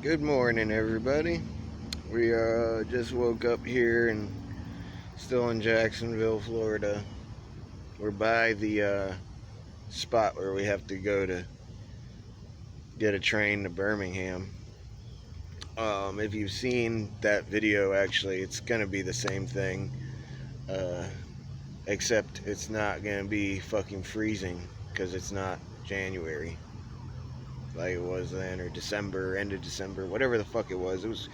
Good morning, everybody. We just woke up here and still in Jacksonville, Florida. We're by the spot where we have to go to get a train to Birmingham. If you've seen that video, actually, it's gonna be the same thing, uh, except it's not gonna be fucking freezing because it's not January like it was then, or December, end of December, whatever the fuck it was. It was.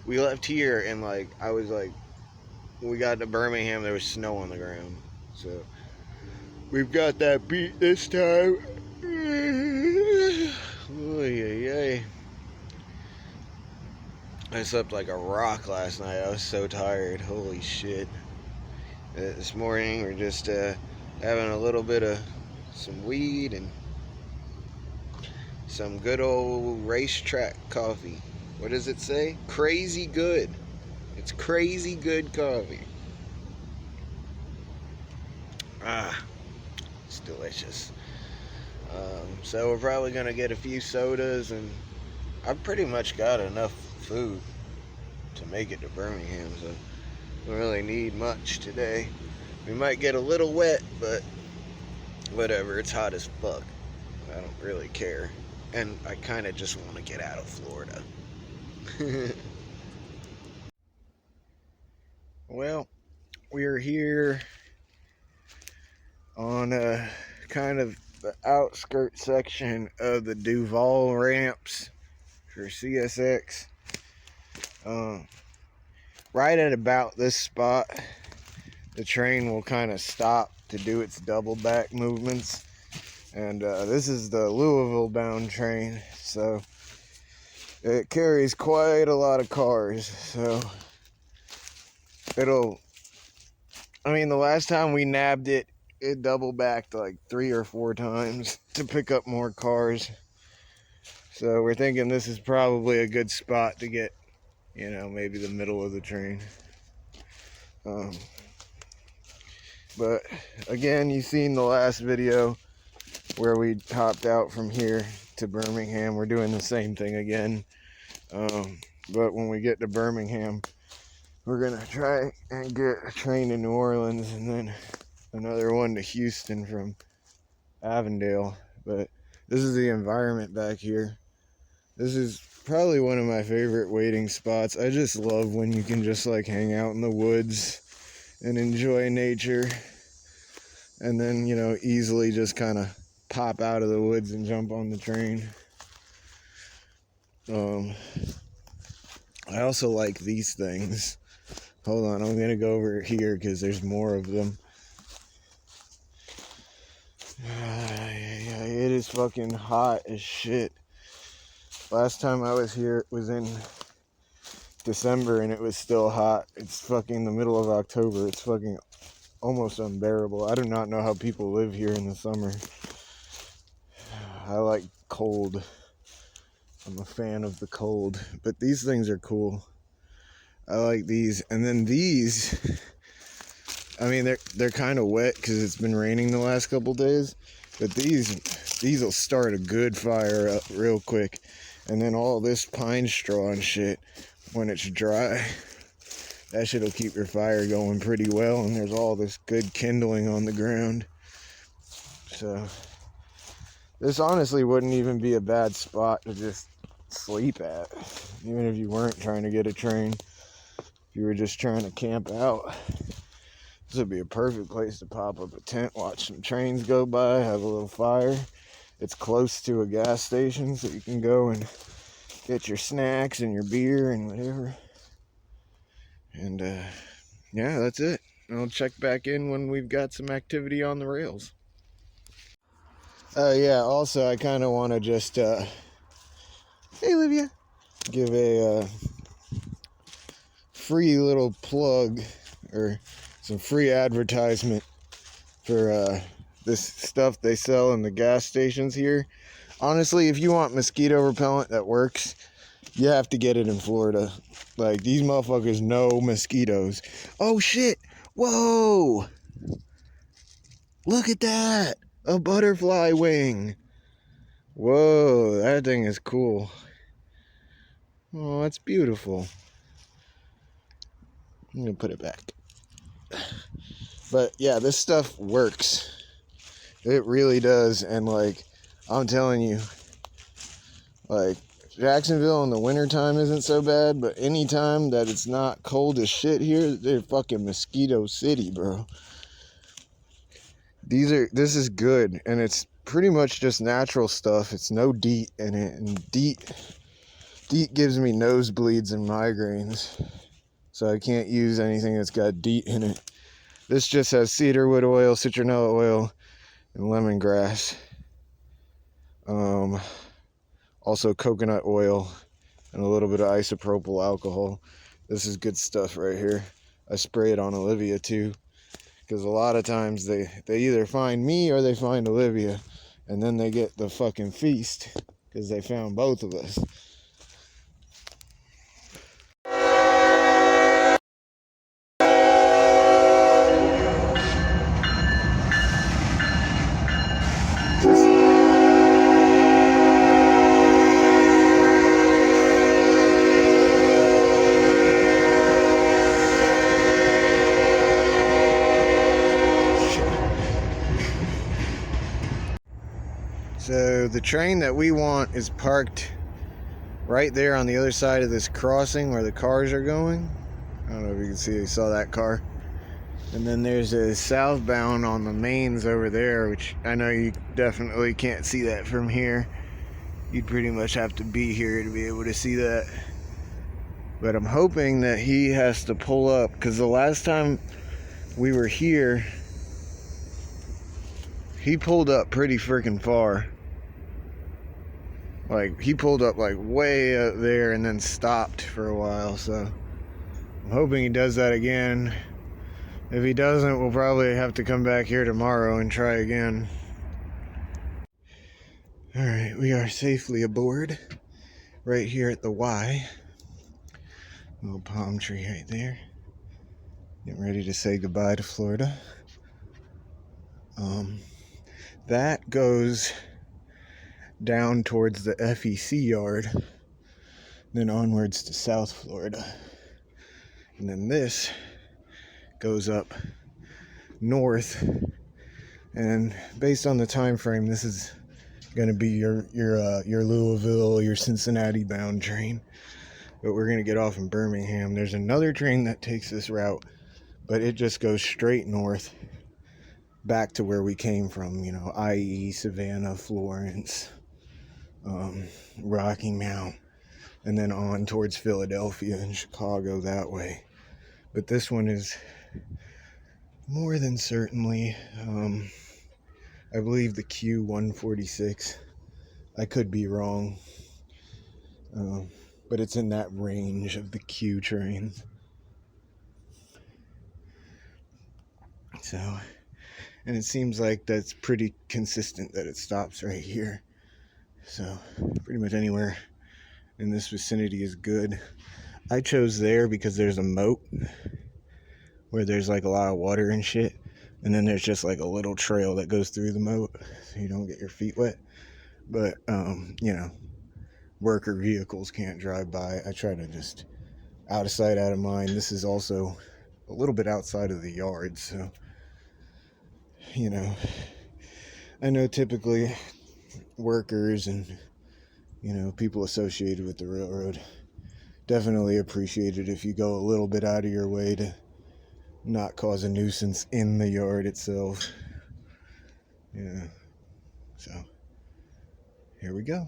We left here and I was like, when we got to Birmingham, there was snow on the ground. So we've got that beat this time. Oy, oy, oy. I slept like a rock last night. I was so tired. Holy shit. This morning we're just having a little bit of some weed and some good old racetrack coffee. What does it say? Crazy good. It's crazy good coffee. Ah, it's delicious. So we're probably gonna get a few sodas, and I've pretty much got enough food to make it to Birmingham, so we don't really need much today. We might get a little wet, but whatever. It's hot as fuck. I don't really care, and I kind of just want to get out of Florida. Well, we're here on kind of the outskirt section of the Duval ramps for CSX. Right at about this spot, the train will kind of stop to do its double back movements. And this is the Louisville bound train, so it carries quite a lot of cars. So the last time we nabbed it, it double backed like 3 or 4 times to pick up more cars. So we're thinking this is probably a good spot to get, maybe the middle of the train. But again, you've seen the last video where we hopped out from here to Birmingham. We're doing the same thing again. But when we get to Birmingham, we're gonna try and get a train to New Orleans and then another one to Houston from Avondale. But this is the environment back here. This is probably one of my favorite waiting spots. I just love when you can just hang out in the woods and enjoy nature, and then easily just kind of pop out of the woods and jump on the train. I also like these things. Hold on, I'm gonna go over here because there's more of them. It is fucking hot as shit. Last time I was here, it was in December and it was still hot. It's fucking the middle of October. It's fucking almost unbearable. I do not know how people live here in the summer. I like cold. I'm a fan of the cold. But these things are cool. I like these. And then these, they're kind of wet because it's been raining the last couple days. But these will start a good fire up real quick. And then all this pine straw and shit, when it's dry, that shit'll keep your fire going pretty well. And there's all this good kindling on the ground. So this honestly wouldn't even be a bad spot to just sleep at, even if you weren't trying to get a train. If you were just trying to camp out, this would be a perfect place to pop up a tent, watch some trains go by, have a little fire. It's close to a gas station, so you can go and get your snacks and your beer and whatever. And yeah, that's it. I'll check back in when we've got some activity on the rails. Yeah, also I kind of want to just hey Olivia, give a free little plug or some free advertisement for this stuff they sell in the gas stations here. Honestly, if you want mosquito repellent that works, you have to get it in Florida. Like, these motherfuckers know mosquitoes. Oh shit, whoa, look at that, a butterfly wing. Whoa, that thing is cool. Oh, that's beautiful. I'm gonna put it back. But yeah, this stuff works. It really does. And like, I'm telling you, like, Jacksonville in the wintertime isn't so bad, but anytime that it's not cold as shit here, they're fucking mosquito city, bro. This is good, and it's pretty much just natural stuff. It's no DEET in it, and DEET gives me nosebleeds and migraines, so I can't use anything that's got DEET in it. This just has cedarwood oil, citronella oil, and lemongrass. Also coconut oil and a little bit of isopropyl alcohol. This is good stuff right here. I spray it on Olivia too, because a lot of times they either find me or they find Olivia, and then they get the fucking feast because they found both of us. So the train that we want is parked right there on the other side of this crossing where the cars are going. I don't know if you can see, you saw that car. And then there's a southbound on the mains over there, which I know you definitely can't see that from here. You'd pretty much have to be here to be able to see that. But I'm hoping that he has to pull up, because the last time we were here, he pulled up pretty freaking far. Like, he pulled up like way up there and then stopped for a while, so I'm hoping he does that again. If he doesn't, we'll probably have to come back here tomorrow and try again. Alright, we are safely aboard right here at the Y. Little palm tree right there. Getting ready to say goodbye to Florida. That goes down towards the FEC yard, then onwards to South Florida. And then this goes up north, and based on the time frame, this is going to be your Louisville, your Cincinnati bound train. But we're going to get off in Birmingham. There's another train that takes this route, but it just goes straight north back to where we came from, you know, i.e. Savannah, Florence, Rocky Mount, and then on towards Philadelphia and Chicago that way. But this one is more than certainly, I believe, the Q146. I could be wrong, but it's in that range of the Q trains. So, and it seems like that's pretty consistent that it stops right here. So pretty much anywhere in this vicinity is good. I chose there because there's a moat where there's like a lot of water and shit, and then there's just like a little trail that goes through the moat so you don't get your feet wet. But you know, worker vehicles can't drive by. I try to just out of sight, out of mind. This is also a little bit outside of the yard, so you know, I know typically workers and, you know, people associated with the railroad definitely appreciate it if you go a little bit out of your way to not cause a nuisance in the yard itself. Yeah. So here we go.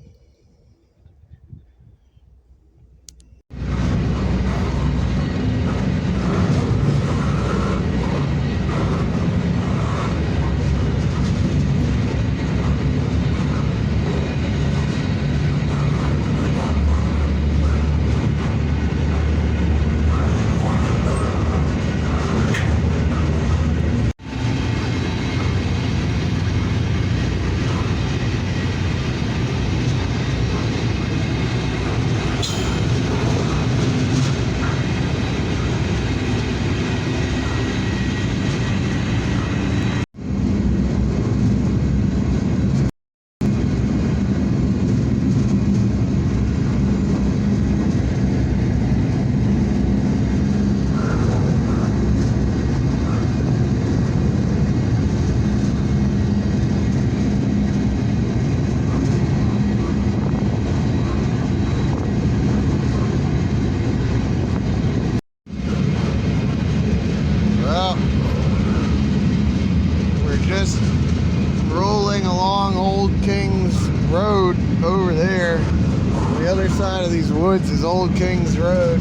side of these woods is Old Kings Road.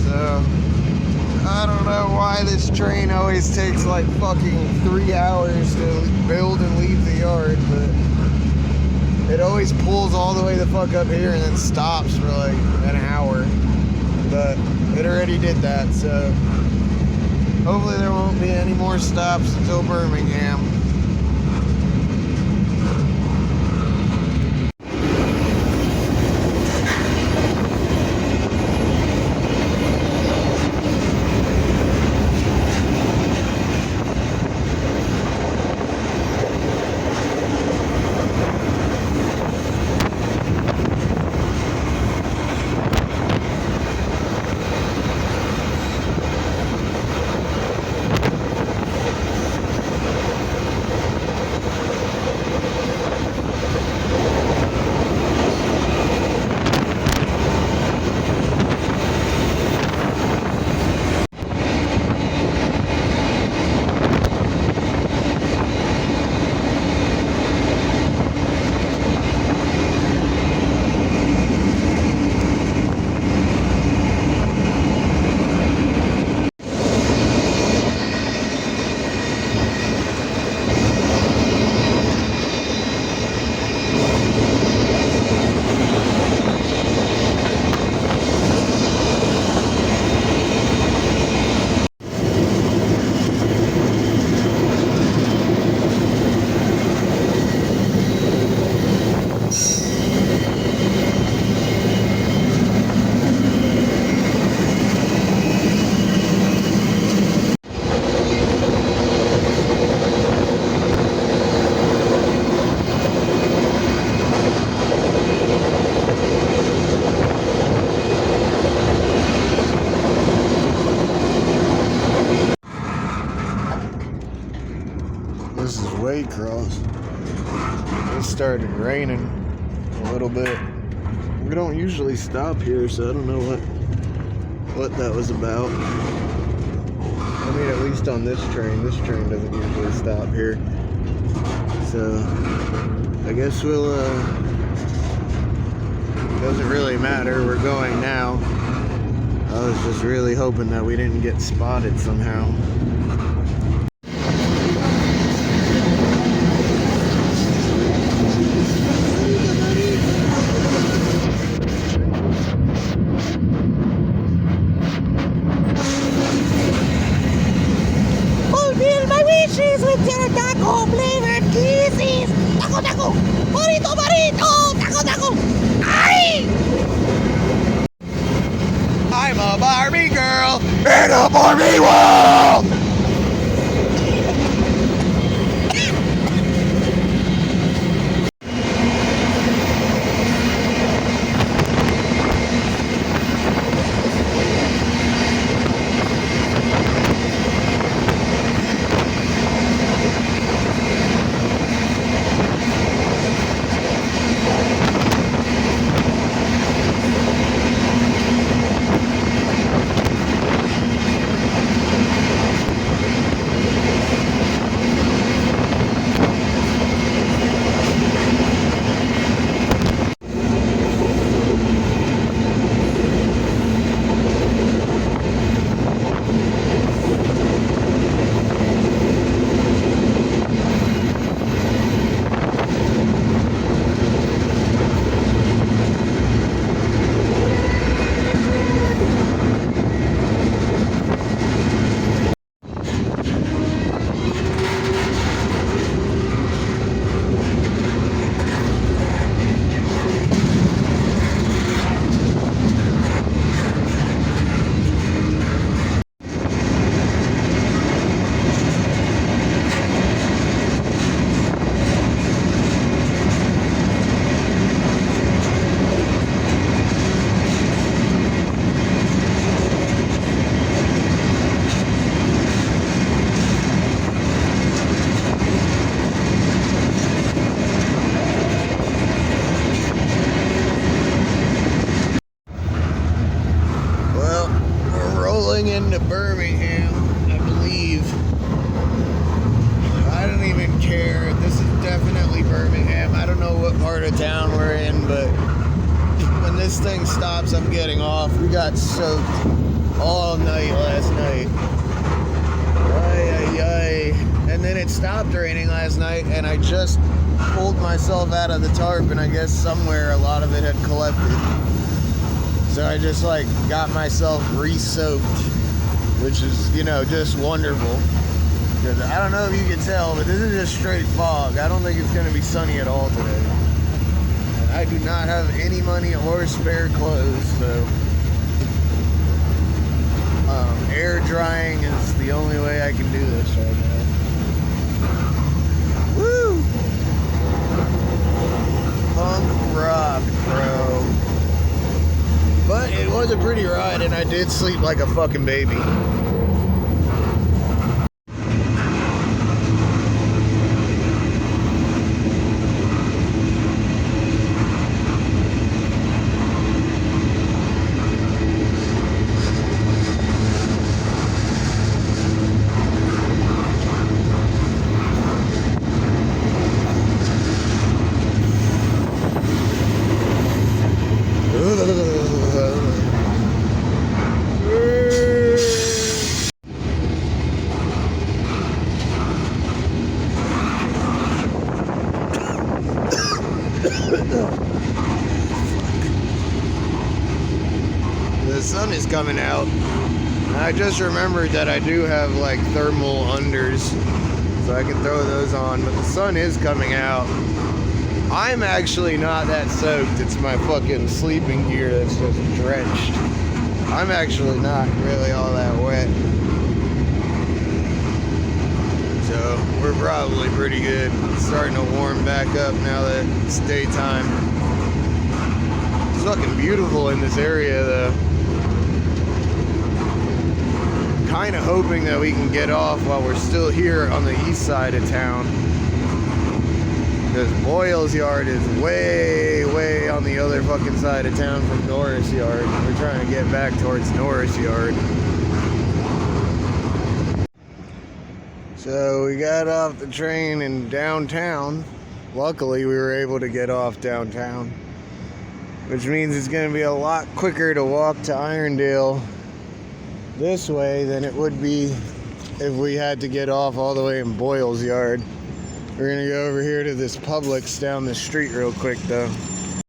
So I don't know why this train always takes like fucking 3 hours to build and leave the yard, but it always pulls all the way the fuck up here and then stops for like an hour. But it already did that, so hopefully there won't be any more stops until Birmingham. This is Waycross. It started raining a little bit. We don't usually stop here, so I don't know what that was about. I mean, at least on this train. This train doesn't usually stop here. So I guess we'll doesn't really matter. We're going now. I was just really hoping that we didn't get spotted somehow. With your taco flavored kisses. Taco, taco. Burrito, burrito. Taco, taco. Ay! I'm a Barbie girl in a Barbie world! Into Birmingham, I believe. I don't even care. This is definitely Birmingham. I don't know what part of town we're in, but when this thing stops, I'm getting off. We got soaked all night last night. Ay, ay, ay. And then it stopped raining last night, and I just pulled myself out of the tarp, and I guess somewhere a lot of it had collected. So I just like got myself re-soaked, which is, you know, just wonderful. Because I don't know if you can tell, but this is just straight fog. I don't think it's going to be sunny at all today. And I do not have any money or spare clothes, so air drying is the only way I can do this right now. Woo! Punk rock, bro. But it was a pretty ride, and I did sleep like a fucking baby. The sun is coming out. I just remembered that I do have like thermal unders, so I can throw those on, but the sun is coming out. I'm actually not that soaked. It's my fucking sleeping gear that's just drenched. I'm actually not really all that wet. So we're probably pretty good. It's starting to warm back up now that it's daytime. It's fucking beautiful in this area though. Kind of hoping that we can get off while we're still here on the east side of town. Because Boyle's Yard is way, way on the other fucking side of town from Norris Yard. We're trying to get back towards Norris Yard. So we got off the train in downtown. Luckily, we were able to get off downtown, which means it's going to be a lot quicker to walk to Irondale this way than it would be if we had to get off all the way in Boyle's Yard. We're gonna go over here to this Publix down the street real quick though.